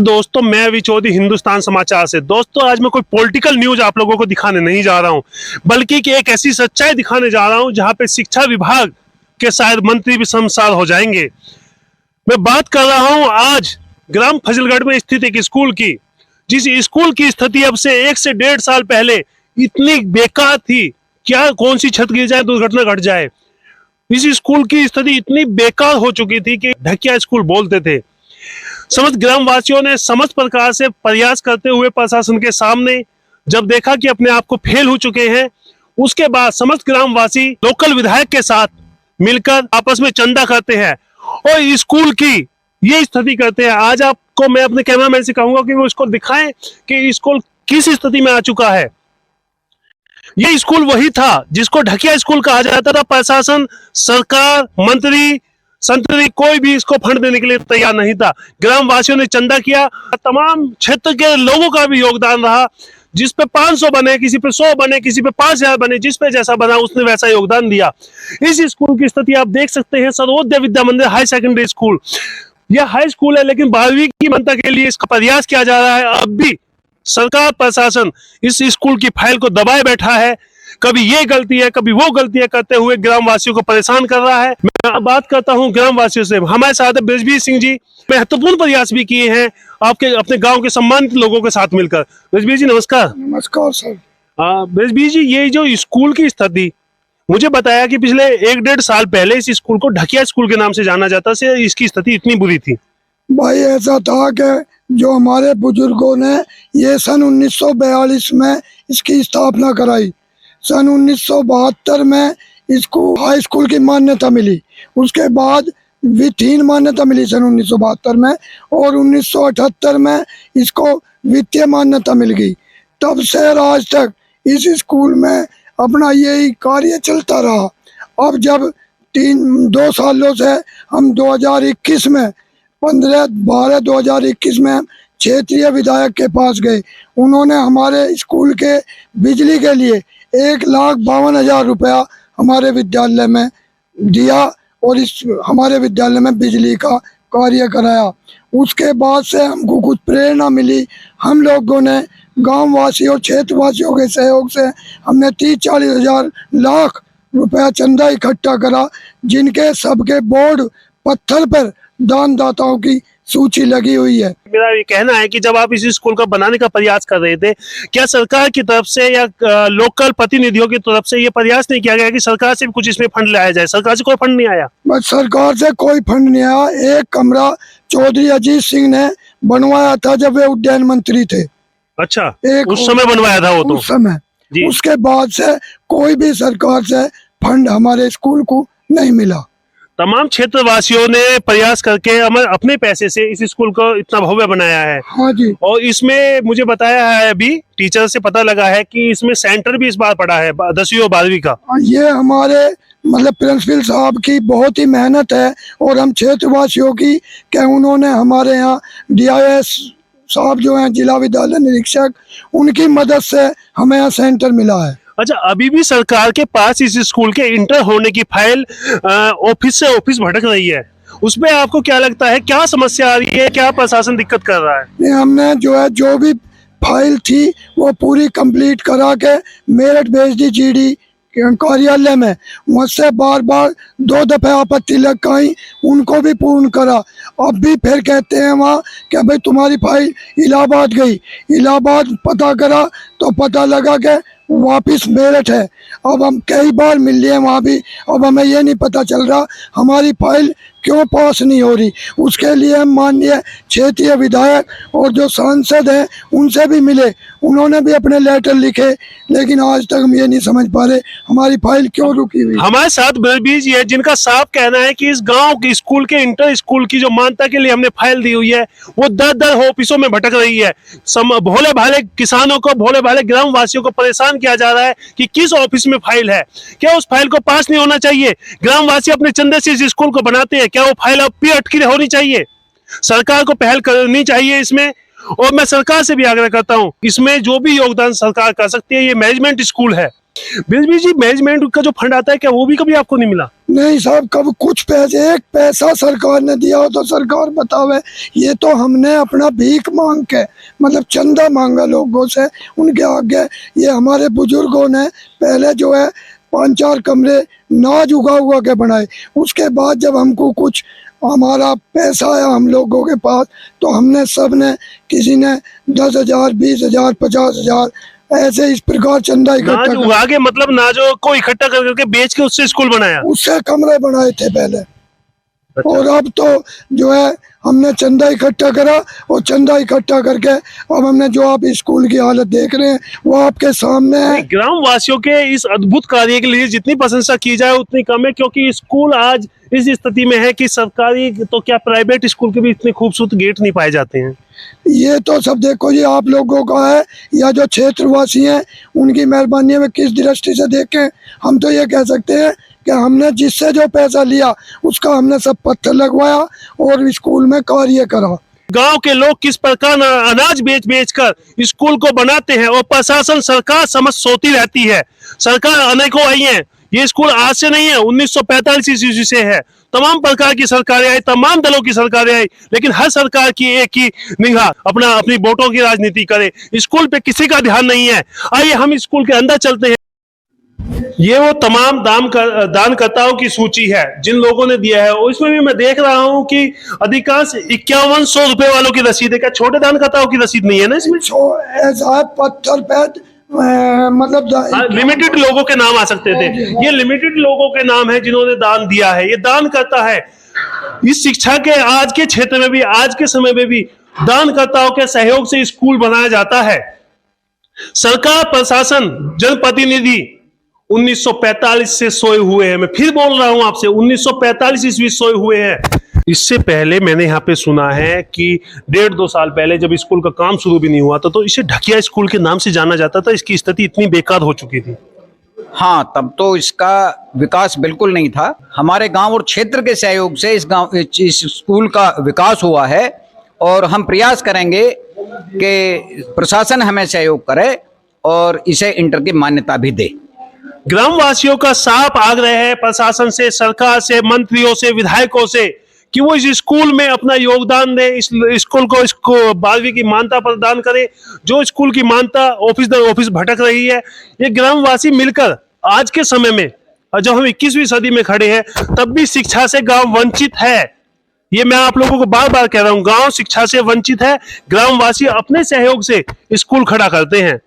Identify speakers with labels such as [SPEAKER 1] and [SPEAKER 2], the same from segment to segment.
[SPEAKER 1] दोस्तों, मैं अभी चौधरी, हिंदुस्तान समाचार से। दोस्तों, आज मैं कोई पॉलिटिकल न्यूज आप लोगों को दिखाने नहीं जा रहा हूं, बल्कि कि एक ऐसी सच्चाई दिखाने जा रहा हूं जहां पे शिक्षा विभाग के शायद मंत्री भी शर्मसार हो जाएंगे। मैं बात कर रहा हूं आज ग्राम फजलगढ़ में स्थित एक स्कूल की, जिस स्कूल की स्थिति अब से 1 से 1.5 साल पहले इतनी बेकार थी, क्या कौन सी छत गिर जाए, दुर्घटना घट जाए। इस स्कूल की स्थिति इतनी बेकार हो चुकी थी कि ढकिया स्कूल बोलते थे। समस्त ग्रामवासियों ने समस्त प्रकार से प्रयास करते हुए प्रशासन के सामने जब देखा कि अपने आप को फेल हो चुके हैं, उसके बाद समस्त ग्रामवासी लोकल विधायक के साथ मिलकर आपस में चंदा करते हैं और स्कूल की ये स्थिति करते हैं। आज आपको मैं अपने कैमरामैन से कहूंगा कि वो इसको दिखाएं कि स्कूल किस स्थिति में आ चुका है। ये स्कूल वही था जिसको ढकिया स्कूल कहा जाता था। प्रशासन, सरकार, मंत्री, संतरी कोई भी इसको फंड देने के लिए तैयार नहीं था। ग्रामवासियों ने चंदा किया, तमाम क्षेत्र के लोगों का भी योगदान रहा। जिस पे 500 बने, किसी पे 100 बने, किसी पे 5000 बने, जिस पे जैसा बना उसने वैसा योगदान दिया। इस स्कूल की स्थिति आप देख सकते हैं। सर्वोदय विद्या मंदिर हाई सेकेंडरी स्कूल, यह हाई स्कूल है, लेकिन 12वीं की मान्यता के लिए इसका प्रयास किया जा रहा है। अब भी सरकार, प्रशासन इस स्कूल की फाइल को दबाए बैठा है। कभी ये गलती है, कभी वो गलतियां करते हुए ग्रामवासियों को परेशान कर रहा है। मैं बात करता हूं ग्रामवासियों से। हमारे साथ है ब्रजबीर सिंह जी, महत्वपूर्ण प्रयास भी किए हैं आपके अपने गांव के सम्मानित लोगों के साथ मिलकर। ब्रजबीर जी नमस्कार।
[SPEAKER 2] नमस्कार सर।
[SPEAKER 1] ब्रजबीर जी, ये जो स्कूल की स्थिति, मुझे बताया कि पिछले 1-1.5 साल पहले इस स्कूल को ढकिया स्कूल के नाम से जाना जाता से इसकी स्थिति इतनी बुरी थी।
[SPEAKER 2] भाई ऐसा था कि जो हमारे बुजुर्गों ने ये सन 1942 में इसकी स्थापना कराई। सन 1972 में इसको हाई स्कूल की मान्यता मिली। उसके बाद वित्तीय मान्यता मिली सन 1972 में, और 1978 में इसको वित्तीय मान्यता मिल गई। तब से आज तक इस स्कूल में अपना यही कार्य चलता रहा। अब जब 2 सालों से हम 2021 में 15/12/2021 में क्षेत्रीय विधायक के पास गए, उन्होंने हमारे स्कूल के बिजली के लिए 1,52,000 रुपया हमारे विद्यालय में दिया और इस हमारे विद्यालय में बिजली का कार्य कराया। उसके बाद से हमको कुछ प्रेरणा मिली। हम लोगों ने गांव वासी और क्षेत्रवासियों के सहयोग से हमने 30-40 हज़ार लाख रुपया चंदा इकट्ठा करा, जिनके सबके बोर्ड पत्थर पर दानदाताओं की सूची लगी हुई है।
[SPEAKER 1] मेरा ये कहना है कि जब आप इस स्कूल को बनाने का प्रयास कर रहे थे, क्या सरकार की तरफ से या लोकल प्रतिनिधियों की तरफ से ये प्रयास नहीं किया गया कि सरकार से भी कुछ इसमें फंड लाया जाए? सरकार से कोई फंड नहीं आया?
[SPEAKER 2] बस सरकार से कोई फंड नहीं आया। एक कमरा चौधरी अजीत सिंह ने बनवाया था जब वे उद्यान मंत्री थे।
[SPEAKER 1] अच्छा, उस समय बनवाया था वो? तो
[SPEAKER 2] उस समय
[SPEAKER 1] जी।
[SPEAKER 2] उसके बाद से कोई भी सरकार से फंड हमारे स्कूल को नहीं मिला।
[SPEAKER 1] तमाम क्षेत्रवासियों ने प्रयास करके अपने पैसे से इस स्कूल को इतना भव्य बनाया है।
[SPEAKER 2] हाँ जी।
[SPEAKER 1] और इसमें मुझे बताया है, अभी टीचर से पता लगा है कि इसमें सेंटर भी इस बार पड़ा है 10वीं और 12वीं का।
[SPEAKER 2] ये हमारे मतलब प्रिंसिपल साहब की बहुत ही मेहनत है, और हम क्षेत्रवासियों की कि उन्होंने हमारे यहाँ DIS साहब जो हैं, जिला विद्यालय निरीक्षक, उनकी मदद से हमें यहाँ सेंटर मिला है।
[SPEAKER 1] अच्छा, अभी भी सरकार के पास इस स्कूल के इंटर होने की फाइल ऑफिस से ऑफिस भटक रही है। उसमें आपको क्या लगता है, क्या समस्या आ रही है, क्या प्रशासन दिक्कत कर रहा है?
[SPEAKER 2] नहीं, हमने जो भी फाइल थी वो पूरी कंप्लीट करा के मेरठ भेज दी GD कार्यालय में। मुझसे बार 2 दफे आपत्ति लगाई, उनको भी पूर्ण करा। अब भी फिर कहते हैं वहाँ कि भाई तुम्हारी फाइल इलाहाबाद गई। इलाहाबाद पता करा तो पता लगा कि वापिस मेरठ है। अब हम कई बार मिल लिए वहाँ भी, अब हमें ये नहीं पता चल रहा हमारी फाइल क्यों पास नहीं हो रही। उसके लिए हम माननीय क्षेत्रीय विधायक और जो सांसद हैं उनसे भी मिले, उन्होंने भी अपने लेटर लिखे, लेकिन आज तक हम ये नहीं समझ पा रहे हमारी फाइल क्यों रुकी हुई। हमारे
[SPEAKER 1] साथ ब्रजबीर जी है, जिनका साफ कहना है कि इस गांव के स्कूल के इंटर स्कूल की जो मान्यता के लिए हमने फाइल दी हुई है वो 10 ऑफिसों में भटक रही है। भोले भाले किसानों को, भोले भाले ग्रामवासियों को परेशान किया जा रहा है कि किस ऑफिस में फाइल है। क्या उस फाइल को पास नहीं होना चाहिए? ग्रामवासी अपने चंदे से इस स्कूल को बनाते हैं, क्या वो फाइल अब भी अटकी होनी चाहिए? सरकार को पहल करनी चाहिए इसमें। और मैं सरकार से भी आग्रह करता हूं, इसमें जो भी योगदान सरकार कर सकती है, ये मैनेजमेंट स्कूल है। ब्रजबीर जी, मैनेजमेंट का जो फंड आता है, क्या वो भी कभी आपको नहीं मिला?
[SPEAKER 2] नहीं साहब, कब कुछ पैसे, एक पैसा सरकार ने दिया हो तो सरकार बतावे। ये तो हमने अपना भीख मांग के, मतलब चंदा मांगा लोगों से, उनके आगे। ये हमारे बुजुर्गों ने पहले जो है 5-4 कमरे नाज उगा उगा के बनाए। उसके बाद जब हमको कुछ हमारा पैसा आया हम लोगों के पास, तो हमने सब ने, किसी ने 10,000, 20,000, 50,000 ऐसे इस प्रकार चंदा इकट्ठा
[SPEAKER 1] नाज
[SPEAKER 2] कर,
[SPEAKER 1] उगा के मतलब नाजों को इकट्ठा कर करके बेच के उससे स्कूल बनाया।
[SPEAKER 2] उससे कमरे बनाए थे पहले।
[SPEAKER 1] अच्छा।
[SPEAKER 2] और अब तो जो है हमने चंदा इकट्ठा करा, और चंदा इकट्ठा करके अब हमने जो आप स्कूल की हालत देख रहे हैं वो आपके सामने है।
[SPEAKER 1] ग्राम वासियों के इस अद्भुत कार्य के लिए जितनी प्रशंसा की जाए उतनी कम है, क्योंकि स्कूल आज इस स्थिति में है कि सरकारी तो क्या प्राइवेट स्कूल के भी इतने खूबसूरत गेट नहीं पाए जाते हैं।
[SPEAKER 2] ये तो सब देखो जी आप लोगों का है, या जो क्षेत्रवासी हैं उनकी मेहरबानी में किस दृष्टि से देखें। हम तो ये कह सकते हैं कि हमने जिससे जो पैसा लिया उसका हमने सब पत्थर लगवाया और स्कूल में कार्य करा।
[SPEAKER 1] गांव के लोग किस प्रकार अनाज बेच बेच कर स्कूल को बनाते हैं, और प्रशासन सरकार समझ सोती रहती है। सरकार अनेकों आई है, ये स्कूल आज से नहीं है, 1945 ईस्वी से है। तमाम प्रकार की सरकारें आई, तमाम दलों की सरकारें आई, लेकिन हर सरकार की एक ही निगाह अपनी वोटों की राजनीति करे। स्कूल पे किसी का ध्यान नहीं है। आइए हम स्कूल के अंदर चलते हैं। ये वो तमाम दानकर्ताओं की सूची है जिन लोगों ने दिया है, और इसमें भी मैं देख रहा हूँ कि अधिकांश 5100 रुपए वालों की रसीद है। क्या छोटे दानकर्ताओं की रसीद नहीं है ना इसमें?
[SPEAKER 2] ऐसा है पत्थर पे मतलब
[SPEAKER 1] लिमिटेड लोगों के नाम आ सकते थे। ये लिमिटेड लोगों के नाम है जिन्होंने दान दिया है। ये दान करता है। इस शिक्षा के आज के क्षेत्र में भी, आज के समय में भी दानकर्ताओं के सहयोग से स्कूल बनाया जाता है। सरकार, प्रशासन, जनप्रतिनिधि 1945 से सोए हुए हैं। मैं फिर बोल रहा हूं आपसे, 1945 ईस्वी सोए हुए हैं। इससे पहले मैंने यहाँ पे सुना है कि 1.5-2 साल पहले जब स्कूल का काम शुरू भी नहीं हुआ था तो इसे ढकिया स्कूल के नाम से जाना जाता था। इसकी स्थिति इतनी बेकार हो चुकी थी।
[SPEAKER 3] हाँ, तब तो इसका विकास बिल्कुल नहीं था। हमारे गांव और क्षेत्र के सहयोग से इस स्कूल का विकास हुआ है, और हम प्रयास करेंगे कि प्रशासन हमें सहयोग करे और इसे इंटर की मान्यता भी दे।
[SPEAKER 1] ग्रामवासियों का साफ आग्रह है प्रशासन से, सरकार से, मंत्रियों से, विधायकों से कि वो इस स्कूल में अपना योगदान दे, इस स्कूल को 12वीं की मान्यता प्रदान करे। जो स्कूल की मान्यता ऑफिस दर ऑफिस भटक रही है, ये ग्रामवासी मिलकर आज के समय में, और जब हम 21वीं सदी में खड़े हैं, तब भी शिक्षा से गांव वंचित है। ये मैं आप लोगों को बार बार कह रहा हूं, गांव शिक्षा से वंचित है। ग्रामवासी अपने सहयोग से स्कूल खड़ा करते हैं।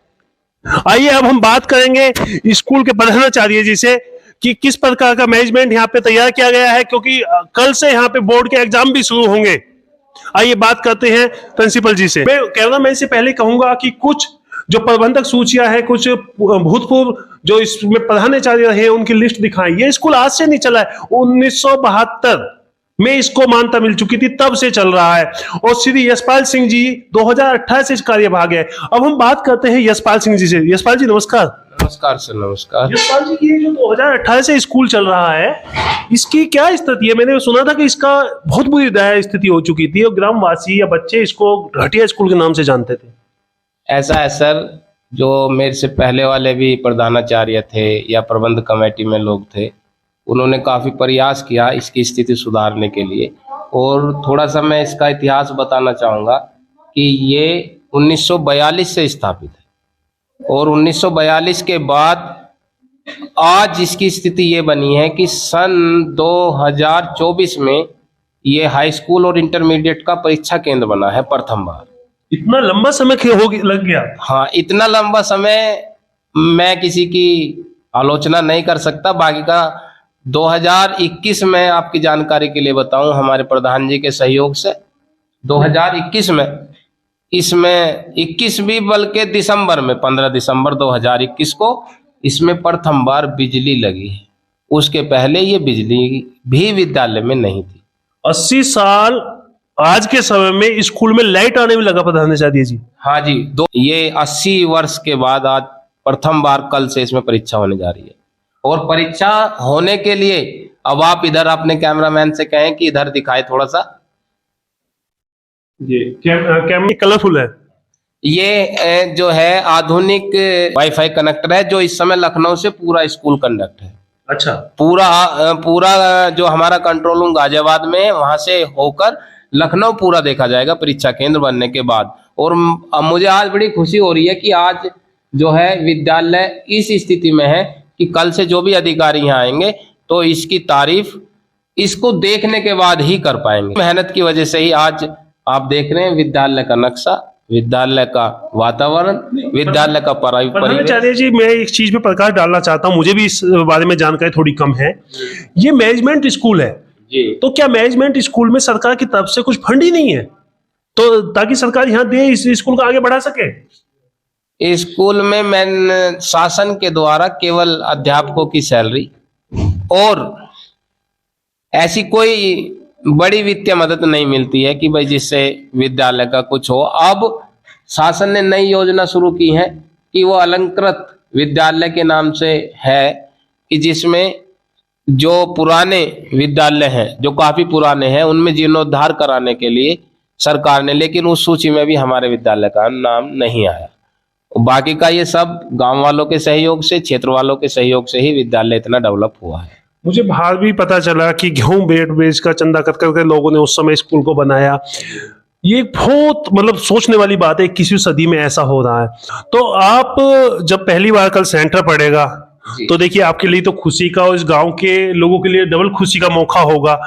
[SPEAKER 1] आइए अब हम बात करेंगे स्कूल के प्रधानाचार्य जी से कि किस प्रकार का मैनेजमेंट यहाँ पे तैयार किया गया है, क्योंकि कल से यहाँ पे बोर्ड के एग्जाम भी शुरू होंगे। आइए बात करते हैं प्रिंसिपल जी से। मैं कैमरामैन से पहले कहूंगा कि कुछ जो प्रबंधक सूचियां हैं, कुछ भूतपूर्व जो इसमें प्रधानाचार्य रहे उनकी लिस्ट दिखाएं। ये स्कूल आज से नहीं चला है, 1972 में इसको मान्यता मिल चुकी थी, तब से चल रहा है। और श्री यशपाल सिंह जी 2018 से इस कार्यभाग है। अब हम बात करते हैं यशपाल सिंह जी से। यशपाल जी नमस्कार।
[SPEAKER 4] नमस्कार सर, नमस्कार।
[SPEAKER 1] यशपाल जी, ये जो 2018 से स्कूल चल रहा है, इसकी क्या स्थिति है? मैंने सुना था कि इसका बहुत बुरी स्थिति हो चुकी थी और ग्रामवासी या बच्चे इसको घटिया स्कूल के नाम से जानते थे।
[SPEAKER 4] ऐसा है सर, जो मेरे से पहले वाले भी प्रधानाचार्य थे या प्रबंध कमेटी में लोग थे, उन्होंने काफ़ी प्रयास किया इसकी स्थिति सुधारने के लिए। और थोड़ा सा मैं इसका इतिहास बताना चाहूँगा कि ये 1942 से स्थापित है, और 1942 के बाद आज इसकी स्थिति ये बनी है कि सन 2024 में ये हाई स्कूल और इंटरमीडिएट का परीक्षा केंद्र बना है प्रथम बार।
[SPEAKER 1] इतना लंबा समय लग गया?
[SPEAKER 4] हाँ, इतना लंबा समय मैं किसी की आलोचना नहीं कर सकता। बाकी का 2021 में आपकी जानकारी के लिए बताऊं, हमारे प्रधान जी के सहयोग से 2021 में, इसमें 21 भी बल्कि दिसंबर में, 15 दिसंबर 2021 को इसमें प्रथम बार बिजली लगी है। उसके पहले ये बिजली भी विद्यालय में नहीं थी।
[SPEAKER 1] 80 साल आज के समय में स्कूल में लाइट आने में लगा प्रधानाचार्य जी।
[SPEAKER 4] हाँ जी, ये 80 वर्ष के बाद आज प्रथम बार कल से इसमें परीक्षा होने जा रही है। और परीक्षा होने के लिए अब आप इधर अपने कैमरामैन से कहें कि इधर दिखाए थोड़ा सा।
[SPEAKER 1] ये कैमरा कलरफुल है।
[SPEAKER 4] ये जो है आधुनिक वाईफाई कनेक्टर है, जो इस समय लखनऊ से पूरा स्कूल कनेक्ट है।
[SPEAKER 1] अच्छा,
[SPEAKER 4] पूरा जो हमारा कंट्रोल रूम गाजियाबाद में है, वहां से होकर लखनऊ पूरा देखा जाएगा परीक्षा केंद्र बनने के बाद। और अब मुझे आज बड़ी खुशी हो रही है कि आज जो है विद्यालय इस स्थिति में है कि कल से जो भी अधिकारी यहाँ आएंगे तो इसकी तारीफ इसको देखने के बाद ही कर पाएंगे। मेहनत की वजह से ही आज आप देख रहे हैं विद्यालय का नक्शा, विद्यालय का वातावरण, विद्यालय का परिवेश।
[SPEAKER 1] आचार्य जी, मैं एक चीज पे प्रकाश डालना चाहता हूँ, मुझे भी इस बारे में जानकारी थोड़ी कम है। ये मैनेजमेंट स्कूल है
[SPEAKER 4] जी,
[SPEAKER 1] तो क्या मैनेजमेंट स्कूल में सरकार की तरफ से कुछ फंड ही नहीं है, तो ताकि सरकार यहाँ दे इस स्कूल को आगे बढ़ा सके?
[SPEAKER 4] स्कूल में मैं शासन के द्वारा केवल अध्यापकों की सैलरी और ऐसी कोई बड़ी वित्तीय मदद नहीं मिलती है कि भाई जिससे विद्यालय का कुछ हो। अब शासन ने नई योजना शुरू की है कि वो अलंकृत विद्यालय के नाम से है, कि जिसमें जो पुराने विद्यालय हैं, जो काफी पुराने हैं, उनमें जीर्णोद्धार कराने के लिए सरकार ने, लेकिन उस सूची में भी हमारे विद्यालय का नाम नहीं आया। बाकी का ये सब गांव वालों के सहयोग से, क्षेत्र वालों के सहयोग से ही विद्यालय इतना डेवलप हुआ है।
[SPEAKER 1] मुझे बाहर भी पता चला कि गेहूं बेच का चंदा कर करके लोगों ने उस समय स्कूल को बनाया। ये बहुत मतलब सोचने वाली बात है, 21वीं सदी में ऐसा हो रहा है। तो आप जब पहली बार कल सेंटर पड़ेगा तो देखिए आपके लिए तो खुशी का और इस गांव के लोगों के लिए डबल खुशी का मौका होगा।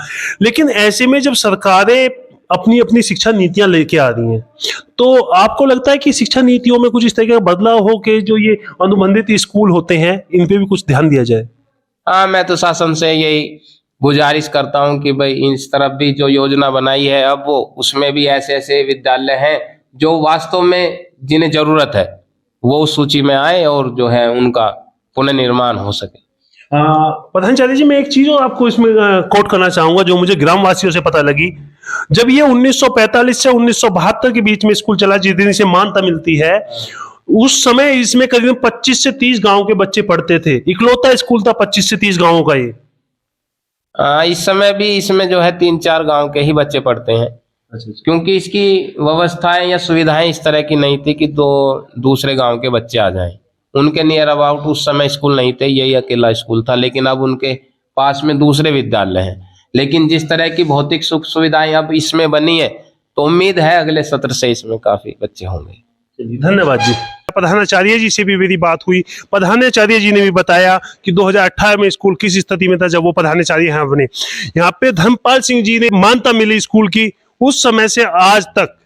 [SPEAKER 1] लेकिन ऐसे में जब सरकारें अपनी अपनी शिक्षा नीतियां लेके आ रही हैं, तो आपको लगता है कि शिक्षा नीतियों में कुछ इस तरह का बदलाव हो कि जो ये अनुबंधित स्कूल होते हैं इन पे भी कुछ ध्यान दिया जाए?
[SPEAKER 4] हाँ, मैं तो शासन से यही गुजारिश करता हूँ कि भाई इस तरफ भी जो योजना बनाई है अब वो उसमें भी ऐसे ऐसे विद्यालय हैं जो वास्तव में जिन्हें जरूरत है वो उस सूची में आए और जो है उनका पुनर्निर्माण हो सके।
[SPEAKER 1] प्रधानाचार्य जी, मैं एक चीज और आपको इसमें कोट करना चाहूंगा जो मुझे ग्रामवासियों से पता लगी। जब ये 1945 से 1972 के बीच में स्कूल चला, जिस दिन इसे मान्यता मिलती है, उस समय इसमें करीब 25 से 30 गांव के बच्चे पढ़ते थे। इकलौता स्कूल था 25 से 30 गांवों का ये।
[SPEAKER 4] इस समय भी इसमें जो है 3-4 गांव के ही बच्चे पढ़ते हैं।
[SPEAKER 1] अच्छा।
[SPEAKER 4] क्योंकि इसकी व्यवस्थाएं या सुविधाएं इस तरह की नहीं थी कि दूसरे गांव के बच्चे आ जाएं। उनके नियर अबाउट उस समय स्कूल नहीं थे, यही अकेला स्कूल था। लेकिन अब उनके पास में दूसरे विद्यालय हैं। लेकिन जिस तरह की भौतिक सुख सुविधाएं अब इसमें बनी है तो उम्मीद है अगले सत्र से इसमें काफी बच्चे होंगे।
[SPEAKER 1] धन्यवाद जी। प्रधानाचार्य जी से भी मेरी बात हुई। प्रधानाचार्य जी ने भी बताया कि 2018 में स्कूल किस स्थिति में था जब वो प्रधानाचार्य यहाँ बने। यहाँ पे धर्मपाल सिंह जी ने मान्यता मिली स्कूल की, उस समय से आज तक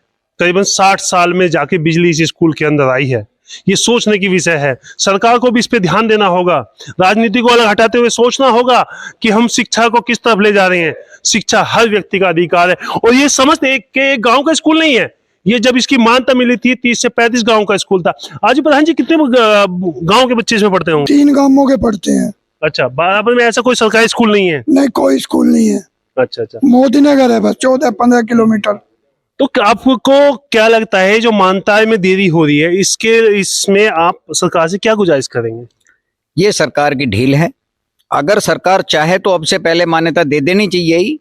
[SPEAKER 1] करीबन 60 साल में जाके बिजली इस स्कूल के अंदर आई है। ये सोचने की विषय है। सरकार को भी इस पे ध्यान देना होगा, राजनीति को अलग हटाते हुए सोचना होगा कि हम शिक्षा को किस तरफ ले जा रहे हैं। शिक्षा हर व्यक्ति का अधिकार है और ये समझते एक गांव का स्कूल नहीं है। ये जब इसकी मान्यता मिली थी 30 से 35 गांव का स्कूल था। आज प्रधान जी, कितने गांव के बच्चे इसमें पढ़ते होंगे?
[SPEAKER 2] 3 गांवों के पढ़ते हैं।
[SPEAKER 1] अच्छा, बराबर में ऐसा कोई सरकारी स्कूल नहीं है?
[SPEAKER 2] नहीं, कोई स्कूल नहीं है।
[SPEAKER 1] अच्छा अच्छा।
[SPEAKER 2] मोदी नगर है बस 14-15 किलोमीटर।
[SPEAKER 1] तो आपको क्या लगता है जो मान्यता में देरी हो रही है इसमें आप सरकार से क्या गुजारिश करेंगे?
[SPEAKER 3] ये सरकार की ढील है। अगर सरकार चाहे तो अब से पहले मान्यता दे देनी चाहिए ही।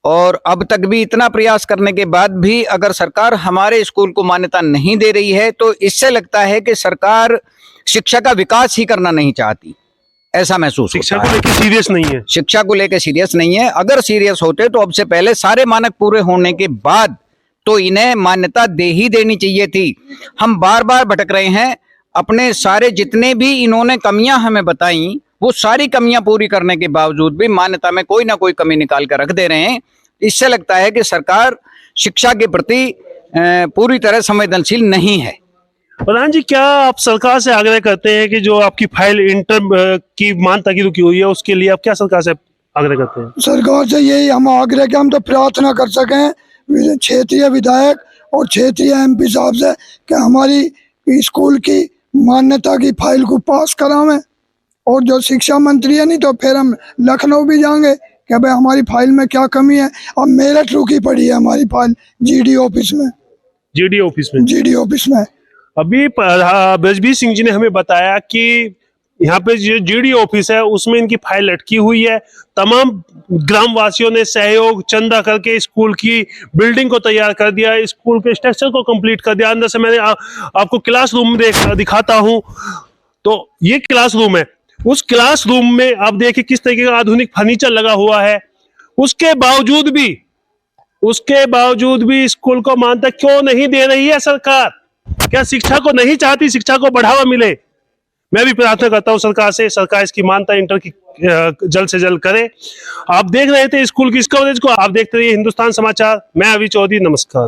[SPEAKER 3] और अब तक भी इतना प्रयास करने के बाद भी अगर सरकार हमारे स्कूल को मान्यता नहीं दे रही है तो इससे लगता है कि सरकार शिक्षा का विकास ही करना नहीं चाहती, ऐसा महसूस
[SPEAKER 1] शिक्षा
[SPEAKER 3] होता
[SPEAKER 1] को
[SPEAKER 3] है।
[SPEAKER 1] लेकर सीरियस नहीं है।
[SPEAKER 3] शिक्षा को लेकर सीरियस नहीं है। अगर सीरियस होते तो अब से पहले सारे मानक पूरे होने के बाद तो इन्हें मान्यता दे ही देनी चाहिए थी। हम बार बार भटक रहे हैं। अपने सारे जितने भी इन्होंने कमियां हमें बताई वो सारी कमियां पूरी करने के बावजूद भी मान्यता में कोई ना कोई कमी निकाल कर रख दे रहे हैं। इससे लगता है कि सरकार शिक्षा के प्रति पूरी तरह संवेदनशील नहीं है।
[SPEAKER 1] प्रधान जी, क्या आप सरकार से आग्रह करते हैं कि जो आपकी फाइल इंटर की मान्यता की रुकी हुई है उसके लिए आप क्या सरकार से आग्रह करते हैं?
[SPEAKER 2] सरकार से यही हम आग्रह कि हम तो प्रार्थना कर सकें क्षेत्रीय विधायक और क्षेत्रीय MP साहब से कि हमारी स्कूल की मान्यता की फाइल को पास करावें। और जो शिक्षा मंत्री है, नहीं तो फिर हम लखनऊ भी जाएंगे कि भाई हमारी फाइल में क्या कमी है। अब मेरठ रुकी पड़ी है हमारी फाइल GD ऑफिस में। GD ऑफिस में
[SPEAKER 1] अभी ब्रजबीर सिंह जी ने हमें बताया कि यहाँ पे जो GD ऑफिस है उसमें इनकी फाइल लटकी हुई है। तमाम ग्रामवासियों ने सहयोग चंदा करके स्कूल की बिल्डिंग को तैयार कर दिया, स्कूल के स्ट्रक्चर को कंप्लीट कर दिया। अंदर से मैंने आपको क्लासरूम दिखाता हूँ। तो ये क्लासरूम है। उस क्लासरूम में आप देखिए किस तरीके का आधुनिक फर्नीचर लगा हुआ है। उसके बावजूद भी स्कूल को मान्यता क्यों नहीं दे रही है सरकार? क्या शिक्षा को नहीं चाहती, शिक्षा को बढ़ावा मिले? मैं भी प्रार्थना करता हूं सरकार से, सरकार इसकी मान्यता इंटर की जल्द से जल्द करे। आप देख रहे थे स्कूल की इस कवरेज को, आप देखते रहिए हिंदुस्तान समाचार। मैं अभी चौधरी, नमस्कार।